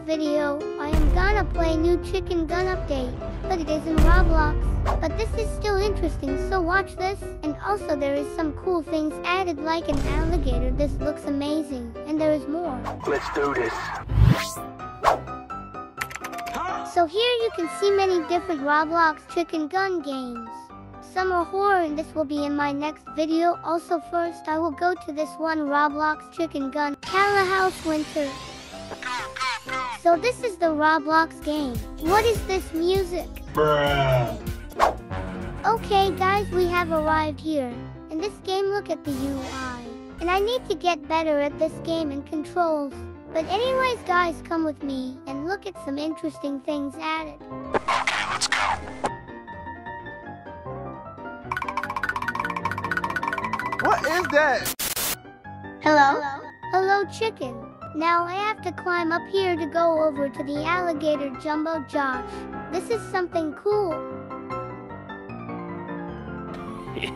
video, I am gonna play new chicken gun update, but it is in Roblox. But this is still interesting, so watch this. And also there is some cool things added like an alligator. This looks amazing, and there is more. Let's do this. So here you can see many different Roblox chicken gun games. Some are horror and this will be in my next video. Also first I will go to this one Roblox chicken gun, Cala House Winter. So this is the Roblox game. What is this music? Bruh. Okay guys, we have arrived here. In this game, look at the UI. And I need to get better at this game and controls. But anyways guys, come with me and look at some interesting things added. Okay, let's go. What is that? Hello? Hello chicken. Now I have to climb up here to go over to the Alligator Jumbo Josh. This is something cool.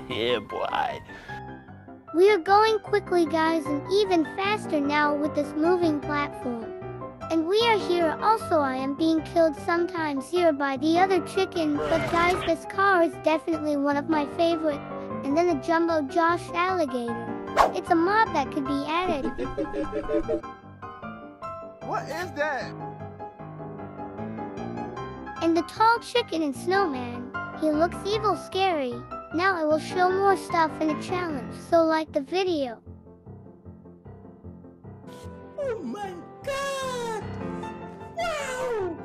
Yeah, boy. We are going quickly guys, and even faster now with this moving platform. And we are here. Also I am being killed sometimes here by the other chicken, but guys, this car is definitely one of my favorite. And then the Jumbo Josh Alligator. It's a mob that could be added. What is that? And the tall chicken and snowman. He looks evil scary. Now I will show more stuff in a challenge, so like the video. Oh my god! Wow!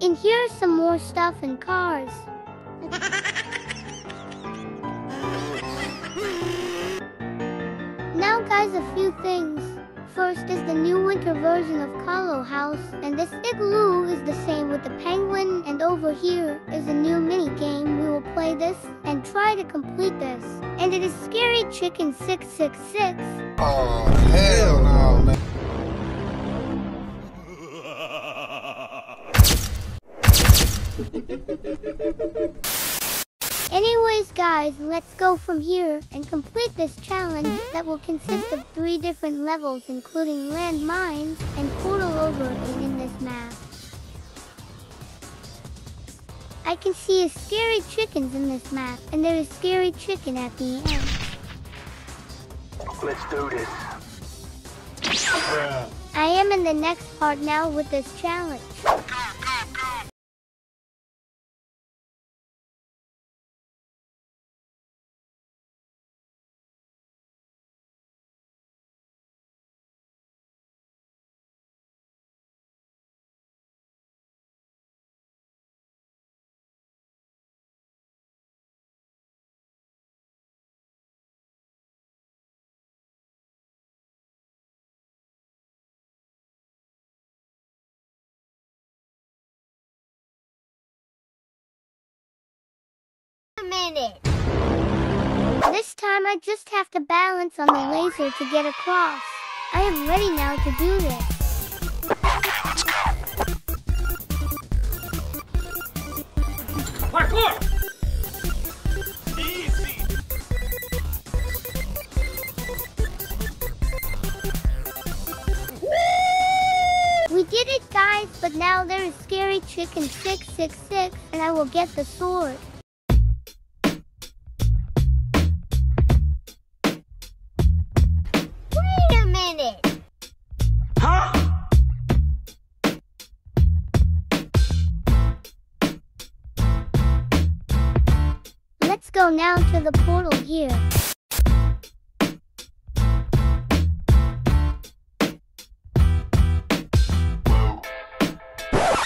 And here's some more stuff in cars. Now guys, a few things. First is the new winter version of Cala House, and this igloo is the same with the penguin, and over here is a new mini game. We will play this and try to complete this. And it is Scary Chicken 666. Oh, hell no, man. Anyways guys, let's go from here and complete this challenge that will consist of 3 different levels, including landmines and portal over in this map. I can see a scary chickens in this map, and there is scary chicken at the end. Let's do this. I am in the next part now with this challenge. This time I just have to balance on the laser to get across. I am ready now to do this. Okay, let's go. Parkour! Easy. We did it guys, but now there is Scary Chicken 666, and I will get the sword. Wait a minute! Huh? Let's go now to the portal here.